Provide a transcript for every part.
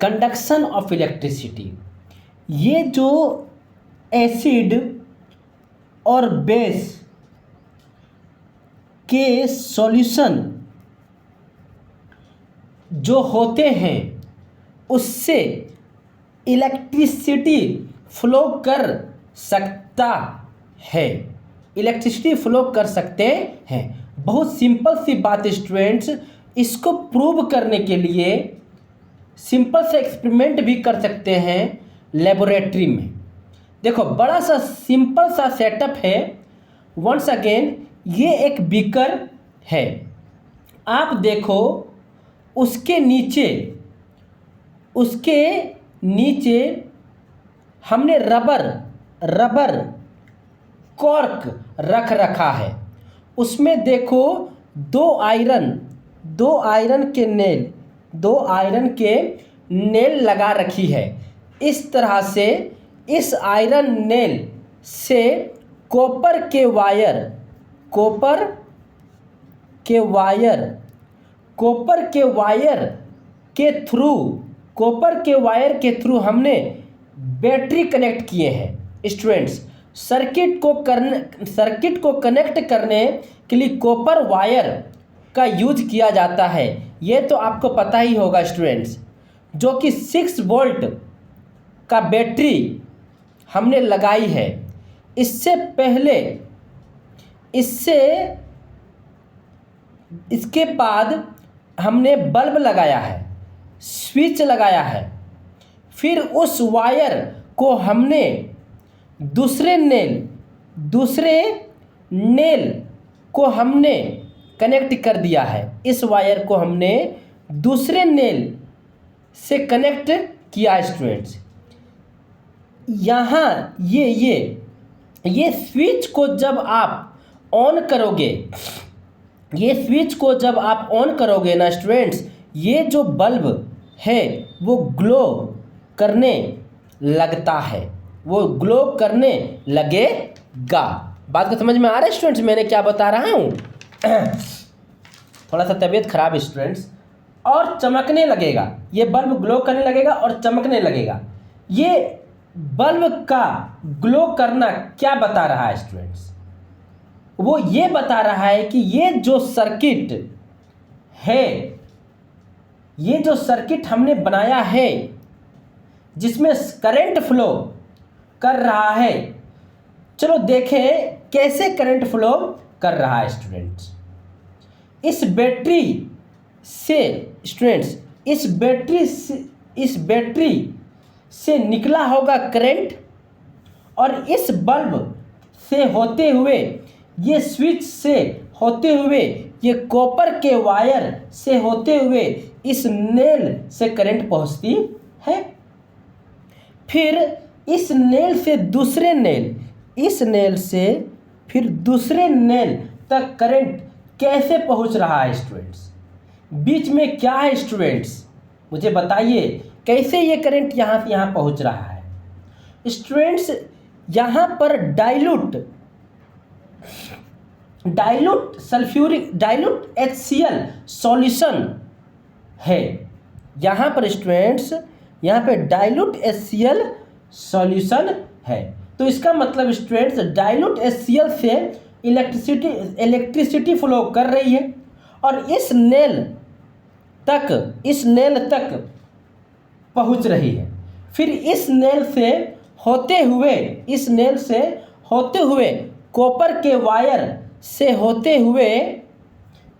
Conduction of electricity. ये जो acid और बेस के सॉल्यूशन जो होते हैं उससे इलेक्ट्रिसिटी फ्लो कर सकता है, इलेक्ट्रिसिटी फ्लो कर सकते हैं। बहुत सिंपल सी बात स्टूडेंट्स, इसको प्रूव करने के लिए सिंपल से एक्सपेरिमेंट भी कर सकते हैं लेबोरेटरी में। देखो बड़ा सा सिंपल सा सेटअप है। वंस अगेन ये एक बीकर है, आप देखो उसके नीचे हमने रबर कॉर्क रख रखा है। उसमें देखो दो आयरन के नेल लगा रखी है। इस तरह से इस आयरन नेल से कॉपर के वायर के थ्रू हमने बैटरी कनेक्ट किए हैं। स्टूडेंट्स सर्किट को कनेक्ट करने के लिए कॉपर वायर का यूज किया जाता है, ये तो आपको पता ही होगा स्टूडेंट्स। जो कि 6 वोल्ट का बैटरी हमने लगाई है। इसके बाद हमने बल्ब लगाया है, स्विच लगाया है। फिर उस वायर को हमने दूसरे नेल को हमने कनेक्ट कर दिया है। इस वायर को हमने दूसरे नेल से कनेक्ट किया स्टूडेंट्स। यहाँ ये स्विच को जब आप ऑन करोगे ना स्टूडेंट्स, ये जो बल्ब है वो ग्लो करने लगेगा। बात को समझ में आ रहा है स्टूडेंट्स मैंने क्या बता रहा हूँ? थोड़ा सा तबीयत खराब है स्टूडेंट्स। और चमकने लगेगा, ये बल्ब ग्लो करने लगेगा और चमकने लगेगा। ये बल्ब का ग्लो करना क्या बता रहा है स्टूडेंट्स? वो ये बता रहा है कि ये जो सर्किट हमने बनाया है जिसमें करंट फ्लो कर रहा है, चलो देखें कैसे करंट फ्लो कर रहा है स्टूडेंट्स। इस बैटरी से निकला होगा करंट, और इस बल्ब से होते हुए, ये स्विच से होते हुए, ये कॉपर के वायर से होते हुए इस नेल से करंट पहुंचती है। फिर इस नेल से दूसरे नेल तक करंट कैसे पहुंच रहा है स्टूडेंट्स? बीच में क्या है स्टूडेंट्स, मुझे बताइए कैसे ये करंट यहाँ से यहाँ पहुंच रहा है? स्टूडेंट्स यहाँ पर डाइल्यूट HCl सॉल्यूशन है। यहाँ पर स्टूडेंट्स डाइल्यूट HCl सॉल्यूशन है। तो इसका मतलब स्टूडेंट्स डाइल्यूट HCl से इलेक्ट्रिसिटी फ्लो कर रही है और इस नेल तक पहुंच रही है। फिर इस नेल से होते हुए कॉपर के वायर से होते हुए,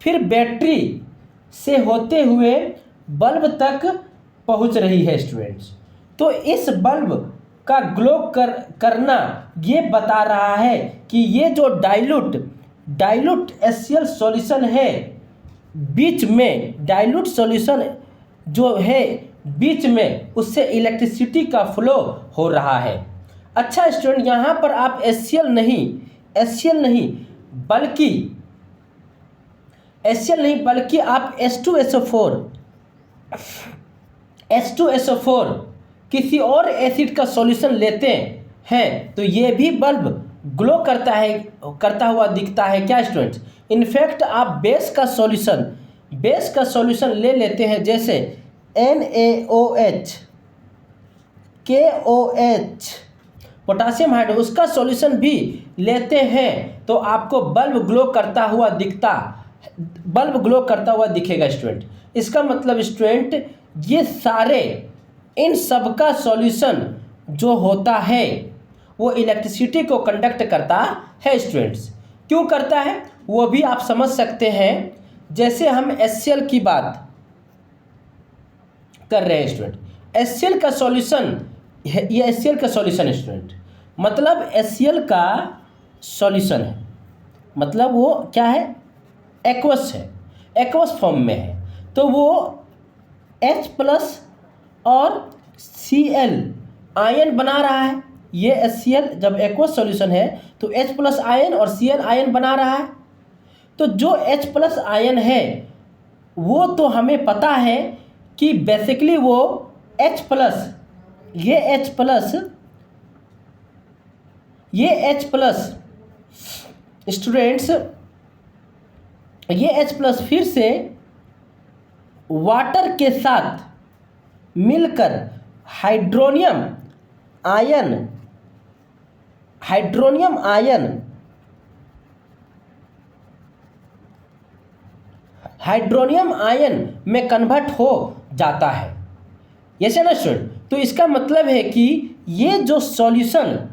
फिर बैटरी से होते हुए बल्ब तक पहुंच रही है स्टूडेंट्स। तो इस बल्ब का ग्लो करना ये बता रहा है कि ये जो डाइल्यूट HCl सॉल्यूशन है, बीच में डाइल्यूट सॉल्यूशन जो है बीच में, उससे इलेक्ट्रिसिटी का फ्लो हो रहा है। अच्छा स्टूडेंट, यहाँ पर आप HCl नहीं बल्कि आप H2SO4 किसी और एसिड का सॉल्यूशन लेते हैं तो ये भी बल्ब ग्लो करता हुआ दिखता है क्या स्टूडेंट्स? इनफैक्ट आप बेस का सॉल्यूशन ले लेते हैं, जैसे NaOH KOH पोटासियम हाइड्रो उसका सॉल्यूशन भी लेते हैं तो आपको बल्ब ग्लो करता हुआ दिखेगा स्टूडेंट। इसका मतलब स्टूडेंट ये सारे इन सब का सॉल्यूशन जो होता है वो इलेक्ट्रिसिटी को कंडक्ट करता है स्टूडेंट्स। क्यों करता है वो भी आप समझ सकते हैं। जैसे हम HCl की बात कर रहे हैं स्टूडेंट, HCl का सॉल्यूशन, ये HCl का सॉल्यूशन है स्टूडेंट, मतलब HCl का सॉल्यूशन है, मतलब वो क्या है, एक्वस है, एक्वस फॉर्म में है। तो वो H प्लस और Cl आयन बना रहा है। ये HCl जब एक्वस सॉल्यूशन है तो H प्लस आयन और Cl आयन बना रहा है। तो जो H प्लस आयन है वो तो हमें पता है कि बेसिकली वो H प्लस, ये H प्लस स्टूडेंट्स, ये H प्लस फिर से वाटर के साथ मिलकर हाइड्रोनियम आयन में कन्वर्ट हो जाता है। यस ना स्टूडेंट। तो इसका मतलब है कि ये जो सॉल्यूशन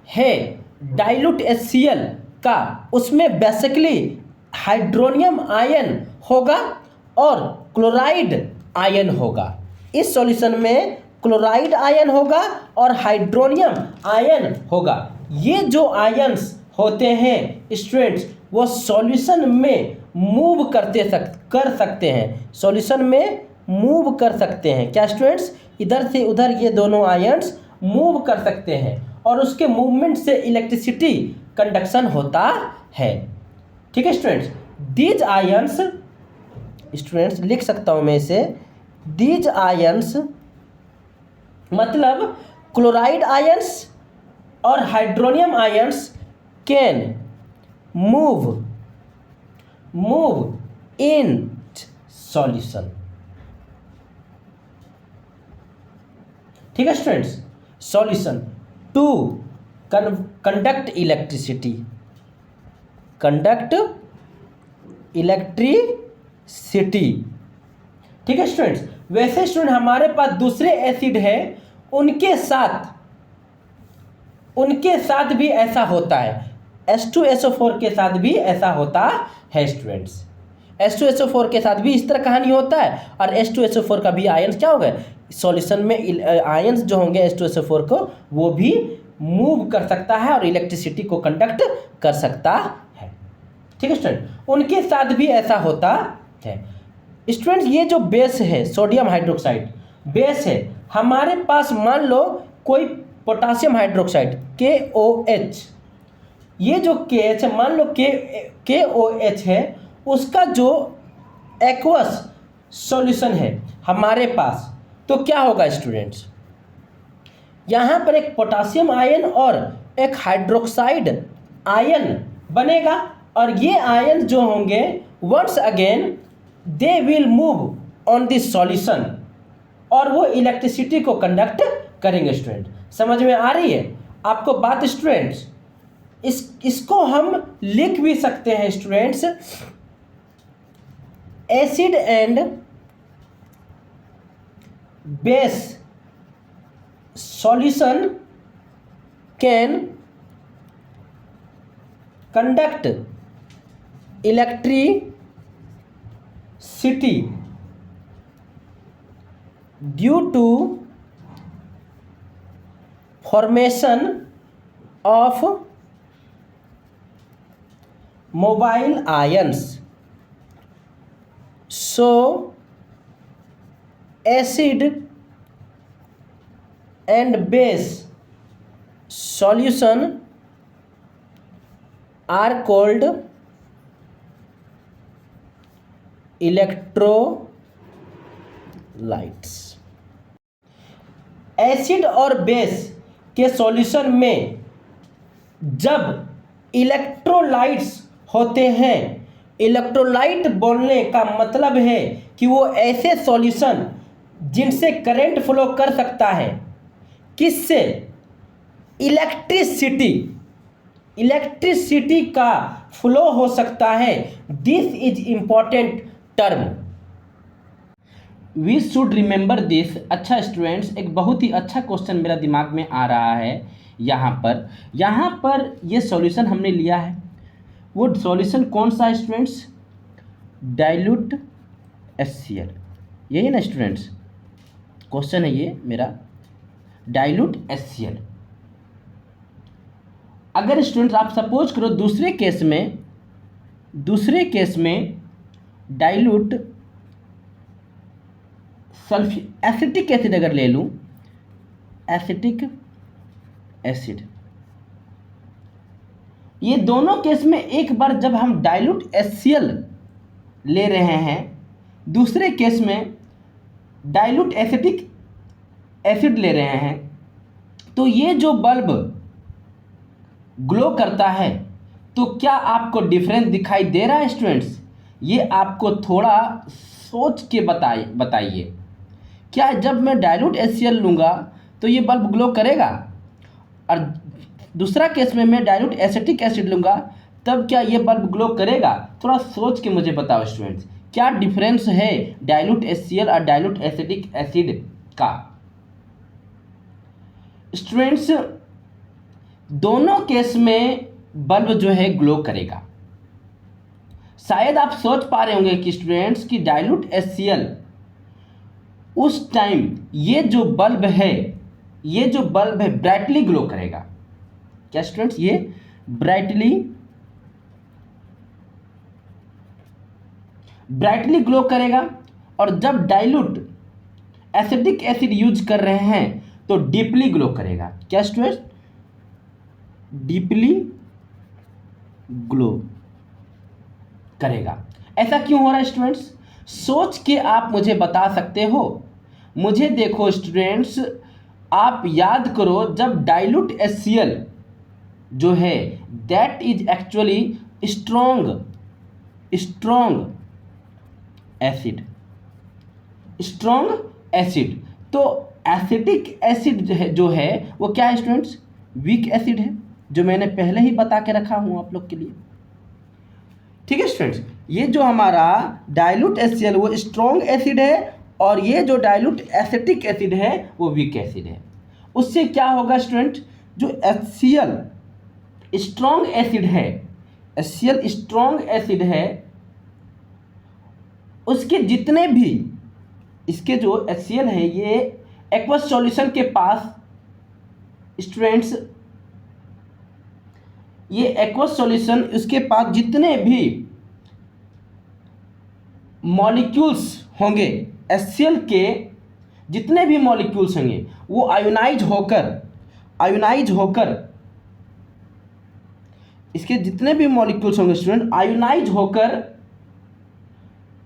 है डाइल्यूट HCl का, उसमें बेसिकली हाइड्रोनियम आयन होगा और क्लोराइड आयन होगा। इस सॉल्यूशन में क्लोराइड आयन होगा और हाइड्रोनियम आयन होगा। ये जो आयन्स होते हैं स्टूडेंट्स वो सॉल्यूशन में मूव कर सकते हैं, सॉल्यूशन में मूव कर सकते हैं। क्या स्टूडेंट्स, इधर से उधर ये दोनों आयन्स मूव कर सकते हैं और उसके मूवमेंट से इलेक्ट्रिसिटी कंडक्शन होता है। ठीक है स्टूडेंट्स। दीज आयन्स, स्टूडेंट्स लिख सकता हूँ मैं इसे, दीज आयन्स मतलब क्लोराइड आयन्स और hydronium ions can move in solution. ठीक है students. Solution to conduct electricity, ठीक है स्टूडेंट्स। वैसे स्टूडेंट हमारे पास दूसरे एसिड है, उनके साथ भी ऐसा होता है। H2SO4 के साथ भी ऐसा होता है स्टूडेंट्स। H2SO4 के साथ भी इस तरह कहानी होता है और H2SO4 का भी आयन्स क्या होगा, सॉल्यूशन में आयन्स जो होंगे H2SO4 को वो भी मूव कर सकता है और इलेक्ट्रिसिटी को कंडक्ट कर सकता है। ठीक है स्टूडेंट, उनके साथ भी ऐसा होता है। स्टूडेंट्स ये जो बेस है सोडियम हाइड्रोक्साइड बेस है, हमारे पास मान लो कोई पोटासियम हाइड्रोक्साइड KOH, ये जो KH है, मान लो KOH है, उसका जो एक्वस सॉल्यूशन है हमारे पास, तो क्या होगा स्टूडेंट्स, यहाँ पर एक पोटासियम आयन और एक हाइड्रोक्साइड आयन बनेगा और ये आयन जो होंगे once again they will move on this solution और वो इलेक्ट्रिसिटी को कंडक्ट करेंगे। स्टूडेंट समझ में आ रही है आपको बात स्टूडेंट्स? इसको हम लिख भी सकते हैं students, acid and base solution can conduct electricity due to formation of mobile ions. So acid and base solution are called electrolytes। Acid और बेस के सॉल्यूशन में जब इलेक्ट्रोलाइट्स होते हैं, इलेक्ट्रोलाइट बोलने का मतलब है कि वो ऐसे सॉल्यूशन जिनसे करंट फ्लो कर सकता है। किससे? इलेक्ट्रिसिटी, इलेक्ट्रिसिटी का फ्लो हो सकता है। This is important term, we should remember this. अच्छा स्टूडेंट्स, एक बहुत ही अच्छा क्वेश्चन मेरा दिमाग में आ रहा है यहाँ पर ये सॉल्यूशन हमने लिया है। वो सॉल्यूशन कौन सा है स्टूडेंट्स? डाइल्यूट HCl, यही ना स्टूडेंट्स क्वेश्चन है ये मेरा, डाइल्यूट HCl। अगर स्टूडेंट्स आप सपोज करो दूसरे केस में डाइल्यूट एसिटिक एसिड अगर ले लूं, एसिटिक एसिड, ये दोनों केस में एक बार जब हम डाइल्यूट HCl ले रहे हैं, दूसरे केस में डाइल्यूट एसिटिक एसिड ले रहे हैं, तो ये जो बल्ब ग्लो करता है, तो क्या आपको डिफरेंस दिखाई दे रहा है स्टूडेंट्स? ये आपको थोड़ा सोच के बताइए। क्या जब मैं डाइल्यूट HCl लूँगा तो ये बल्ब ग्लो करेगा, और दूसरा केस में मैं डाइल्यूट एसिटिक एसिड लूँगा तब क्या ये बल्ब ग्लो करेगा? थोड़ा सोच के मुझे बताओ स्टूडेंट्स, क्या डिफरेंस है डाइल्यूट HCl और डाइल्यूट एसिटिक एसिड का? स्टूडेंट्स दोनों केस में बल्ब जो है ग्लो करेगा। शायद आप सोच पा रहे होंगे कि स्टूडेंट्स की डाइल्यूट HCl उस टाइम ये जो बल्ब है ब्राइटली ग्लो करेगा। क्या स्टूडेंट्स? ये ब्राइटली ग्लो करेगा, और जब डाइल्यूट एसिटिक एसिड यूज कर रहे हैं तो डीपली ग्लो करेगा। क्या स्टूडेंट्स? डीपली ग्लो करेगा। ऐसा क्यों हो रहा है स्टूडेंट्स? सोच के आप मुझे बता सकते हो? मुझे देखो स्टूडेंट्स, आप याद करो जब डाइल्यूट HCl जो है that is actually strong acid, तो एसिटिक एसिड जो है वो क्या है स्टूडेंट्स? वीक एसिड है, जो मैंने पहले ही बता के रखा हूं आप लोग के लिए। ठीक है स्टूडेंट्स, ये जो हमारा डाइल्यूट HCl वो स्ट्रॉन्ग एसिड है, और ये जो डाइल्यूट एसिटिक एसिड है वो वीक एसिड है। उससे क्या होगा स्टूडेंट? जो HCl स्ट्रॉन्ग एसिड है, उसके जितने भी इसके जो HCl है ये एक्वस सॉल्यूशन के पास स्टूडेंट्स, ये एक्वस सॉल्यूशन उसके पास जितने भी मॉलिक्यूल्स होंगे, HCl के जितने भी मॉलिक्यूल्स होंगे वो आयोनाइज होकर इसके जितने भी मॉलिक्यूल्स होंगे स्टूडेंट आयोनाइज होकर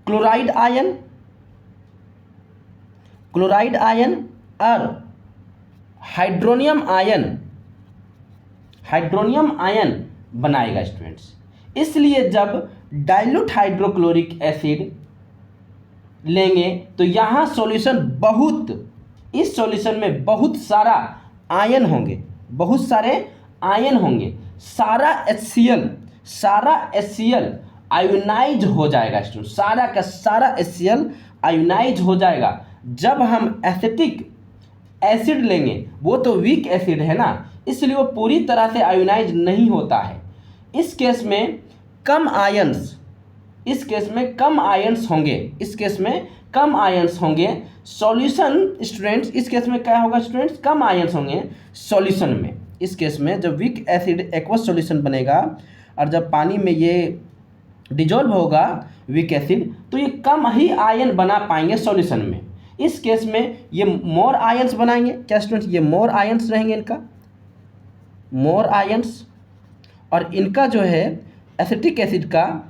क्लोराइड आयन और हाइड्रोनियम आयन बनाएगा स्टूडेंट्स। इसलिए जब डाइल्यूट हाइड्रोक्लोरिक एसिड लेंगे तो यहाँ इस सॉल्यूशन में बहुत सारे आयन होंगे। सारा HCl आयोनाइज हो जाएगा स्टूडेंट, सारा का सारा HCl आयोनाइज हो जाएगा। जब हम एसिटिक एसिड लेंगे वो तो वीक एसिड है ना, इसलिए वो पूरी तरह से आयोनाइज नहीं होता है। इस केस में कम आयंस होंगे सॉल्यूशन स्टूडेंट्स। इस केस में क्या होगा स्टूडेंट्स? कम आयंस होंगे सॉल्यूशन में। इस केस में जब वीक एसिड एक्वस सॉल्यूशन बनेगा और जब पानी में ये डिजोल्व होगा वीक एसिड, तो ये कम ही आयन बना पाएंगे सॉल्यूशन में। इस केस में ये मोर आयंस बनाएंगे। क्या स्टूडेंट्स? ये मोर आयंस रहेंगे, इनका मोर आयंस, और इनका जो है एसिटिक एसिड का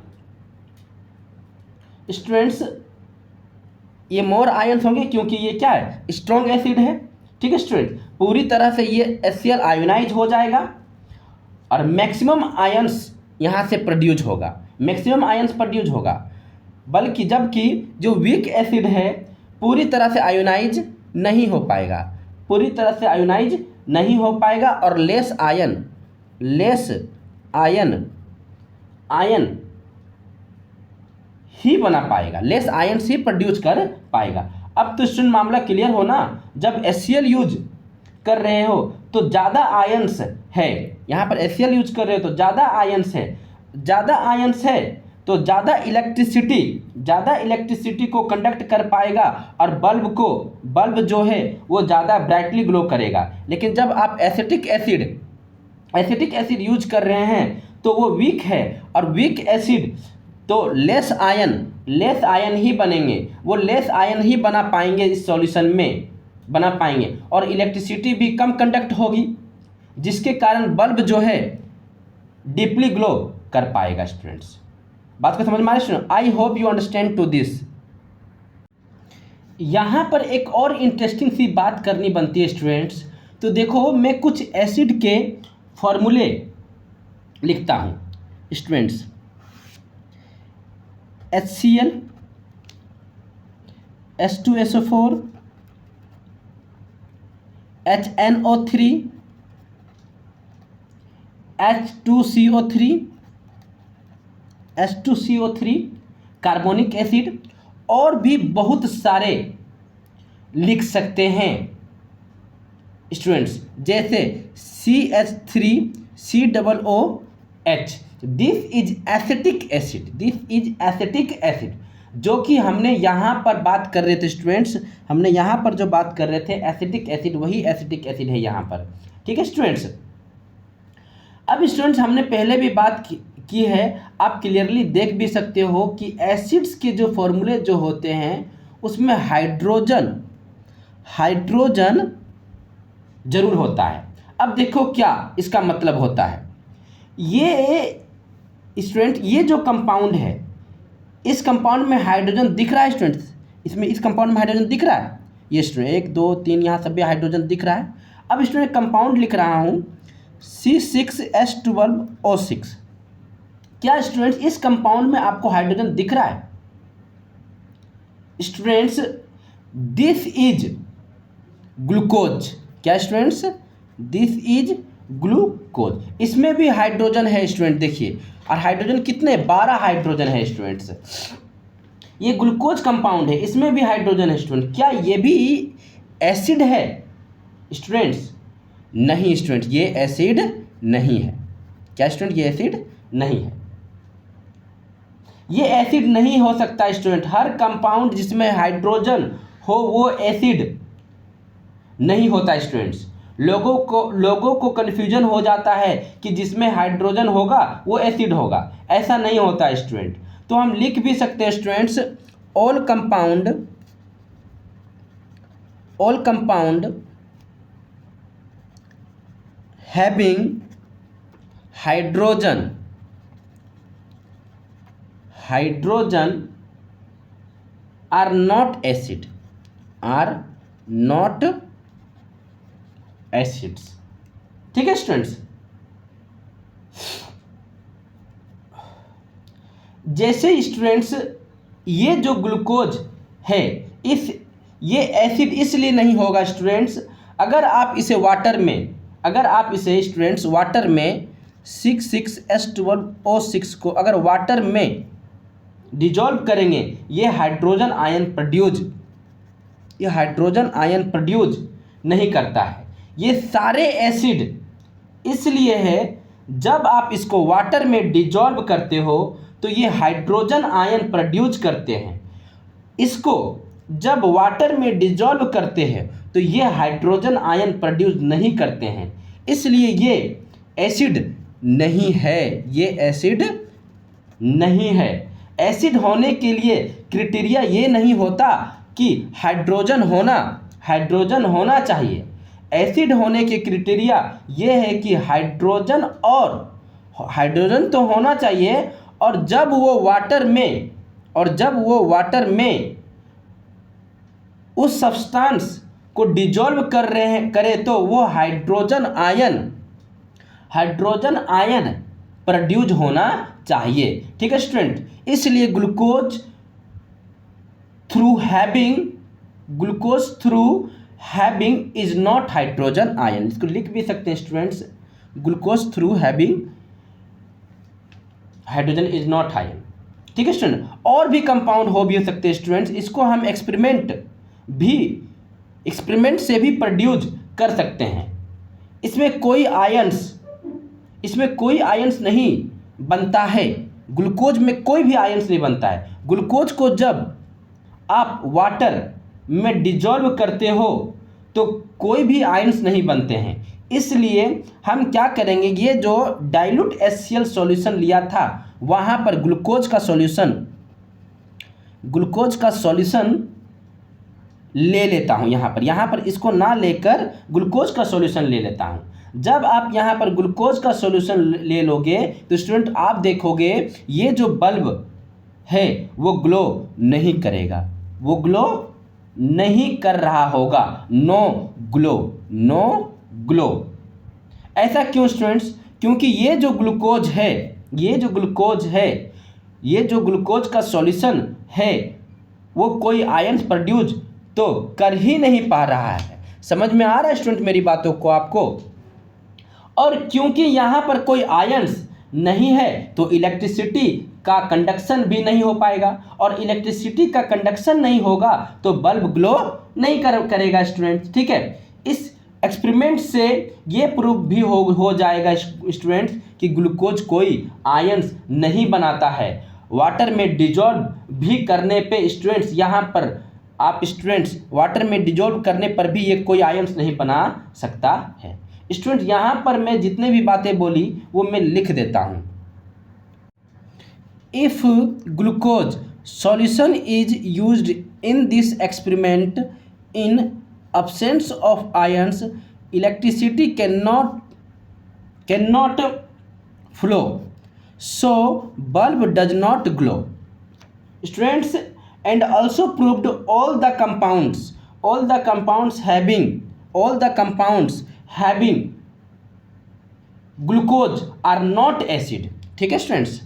स्टूडेंट्स ये मोर आयंस होंगे, क्योंकि ये क्या है? स्ट्रॉन्ग एसिड है। ठीक है स्टूडेंट, पूरी तरह से ये HCl आयोनाइज हो जाएगा और मैक्सिमम आयंस यहाँ से प्रोड्यूस होगा, बल्कि जबकि जो वीक एसिड है पूरी तरह से आयोनाइज नहीं हो पाएगा, पूरी तरह से आयोनाइज नहीं हो पाएगा, और लेस आयन ही बना पाएगा, लेस आयन ही प्रोड्यूस कर पाएगा। अब तो स्टूडेंट मामला क्लियर हो ना, जब HCl यूज कर रहे हो तो ज़्यादा आयंस है, यहाँ पर HCl यूज कर रहे हो तो ज़्यादा आयंस है, ज़्यादा आयंस है तो ज़्यादा इलेक्ट्रिसिटी को कंडक्ट कर पाएगा, और बल्ब जो है वो ज़्यादा ब्राइटली ग्लो करेगा। लेकिन जब आप एसिटिक एसिड यूज कर रहे हैं तो वो वीक है, और वीक एसिड तो लेस आयन ही बनेंगे, वो लेस आयन ही बना पाएंगे, इस सॉल्यूशन में बना पाएंगे, और इलेक्ट्रिसिटी भी कम कंडक्ट होगी, जिसके कारण बल्ब जो है डीपली ग्लो कर पाएगा। स्टूडेंट्स बात को समझ में आ रही है? I hope you understand to this. यहाँ पर एक और इंटरेस्टिंग सी बात करनी बनती है स्टूडेंट्स। तो देखो, मैं कुछ एसिड के फॉर्मूले लिखता हूँ students. HCl, H2SO4, HNO3, H2CO3, carbonic acid, और भी बहुत सारे लिख सकते हैं स्टूडेंट्स, जैसे CH3COOH। This is acetic acid, जो कि हमने यहाँ पर बात कर रहे थे स्टूडेंट्स, हमने यहाँ पर जो बात कर रहे थे एसिटिक एसिड, वही एसिटिक एसिड है यहाँ पर। ठीक है स्टूडेंट्स। अब स्टूडेंट्स हमने पहले भी बात की है, आप क्लियरली देख भी सकते हो कि एसिड्स के जो फॉर्मूले जो होते हैं उसमें हाइड्रोजन जरूर होता है। अब देखो क्या इसका मतलब होता है। ये स्टूडेंट, ये जो कंपाउंड है, इस कंपाउंड में हाइड्रोजन दिख रहा है स्टूडेंट्स, इसमें इस कंपाउंड में हाइड्रोजन दिख रहा है, ये स्टूडेंट 1 2 3 यहाँ सभी हाइड्रोजन दिख रहा है। अब स्टूडेंट कंपाउंड लिख रहा हूँ C6H12O6। क्या स्टूडेंट्स इस कंपाउंड में आपको हाइड्रोजन दिख रहा है? Students this is glucose. क्या स्टूडेंट्स? This is glucose. इसमें भी हाइड्रोजन है स्टूडेंट, देखिए, और हाइड्रोजन कितने? 12 हाइड्रोजन है स्टूडेंट्स। ये ग्लूकोज कंपाउंड है, इसमें भी हाइड्रोजन है स्टूडेंट। क्या ये भी एसिड है स्टूडेंट्स? नहीं स्टूडेंट, ये एसिड नहीं है। क्या स्टूडेंट? ये एसिड नहीं है, ये एसिड नहीं हो सकता स्टूडेंट। हर कंपाउंड जिसमें हाइड्रोजन हो वो एसिड नहीं होता स्टूडेंट्स। लोगों को कन्फ्यूजन हो जाता है कि जिसमें हाइड्रोजन होगा वो एसिड होगा, ऐसा नहीं होता स्टूडेंट। तो हम लिख भी सकते हैं students, all compound having hydrogen are not acids. ठीक है स्टूडेंट्स। जैसे स्टूडेंट्स ये जो ग्लूकोज है, ये एसिड इसलिए नहीं होगा स्टूडेंट्स, अगर आप इसे स्टूडेंट्स वाटर में 6,6H12O6 को अगर वाटर में डिजॉल्व करेंगे, ये हाइड्रोजन आयन प्रोड्यूस नहीं करता है। ये सारे एसिड इसलिए है, जब आप इसको वाटर में डिजॉल्व करते हो तो ये हाइड्रोजन आयन प्रोड्यूस करते हैं। इसको जब वाटर में डिजॉल्व करते हैं तो ये हाइड्रोजन आयन प्रोड्यूस नहीं करते हैं, इसलिए ये एसिड नहीं है। एसिड होने के लिए क्राइटेरिया ये नहीं होता कि हाइड्रोजन होना चाहिए। एसिड होने के क्राइटेरिया ये है कि हाइड्रोजन तो होना चाहिए, और जब वो वाटर में उस सब्सटेंस को डिजॉल्व करे तो वो हाइड्रोजन आयन प्रोड्यूस होना चाहिए। ठीक है स्टूडेंट। इसलिए glucose through having glucose through having is not hydrogen ion. इसको लिख भी सकते हैं students, glucose through having hydrogen is not ion. ठीक है स्टूडेंट, और भी कंपाउंड हो भी सकते हैं स्टूडेंट्स, इसको हम एक्सपेरिमेंट से भी प्रोड्यूस कर सकते हैं। इसमें कोई आयंस नहीं बनता है, ग्लूकोज में कोई भी आयंस नहीं बनता है। ग्लूकोज को जब आप वाटर में डिजॉल्व करते हो तो कोई भी आयंस नहीं बनते हैं। इसलिए हम क्या करेंगे, ये जो डाइल्यूट HCl सॉल्यूशन लिया था वहाँ पर ग्लूकोज का सॉल्यूशन ले लेता हूँ। यहाँ पर इसको ना लेकर ग्लूकोज का सॉल्यूशन ले लेता हूँ। जब आप यहाँ पर ग्लूकोज का सॉल्यूशन ले लोगे तो स्टूडेंट आप देखोगे ये जो बल्ब है वो ग्लो नहीं करेगा, वो ग्लो नहीं कर रहा होगा, नो ग्लो। ऐसा क्यों स्टूडेंट्स? क्योंकि ये जो ग्लूकोज का सॉल्यूशन है वो कोई आयंस प्रोड्यूस तो कर ही नहीं पा रहा है। समझ में आ रहा है स्टूडेंट मेरी बातों को आपको? और क्योंकि यहाँ पर कोई आयंस नहीं है तो इलेक्ट्रिसिटी का कंडक्शन भी नहीं हो पाएगा, और इलेक्ट्रिसिटी का कंडक्शन नहीं होगा तो बल्ब ग्लो नहीं करेगा स्टूडेंट्स। ठीक है, इस एक्सपेरिमेंट से ये प्रूफ भी हो जाएगा स्टूडेंट्स कि ग्लूकोज कोई आयंस नहीं बनाता है। वाटर में डिजॉल्व भी करने पे स्टूडेंट्स, यहाँ पर आप स्टूडेंट्स वाटर में डिजॉल्व करने पर भी ये कोई आयंस नहीं बना सकता है। स्टूडेंट यहाँ पर मैं जितने भी बातें बोली वो मैं लिख देता हूँ। If glucose solution is used in this experiment in absence of ions, electricity cannot flow, so bulb does not glow. Students, and also proved all the compounds having glucose are not acid. ठीक है students.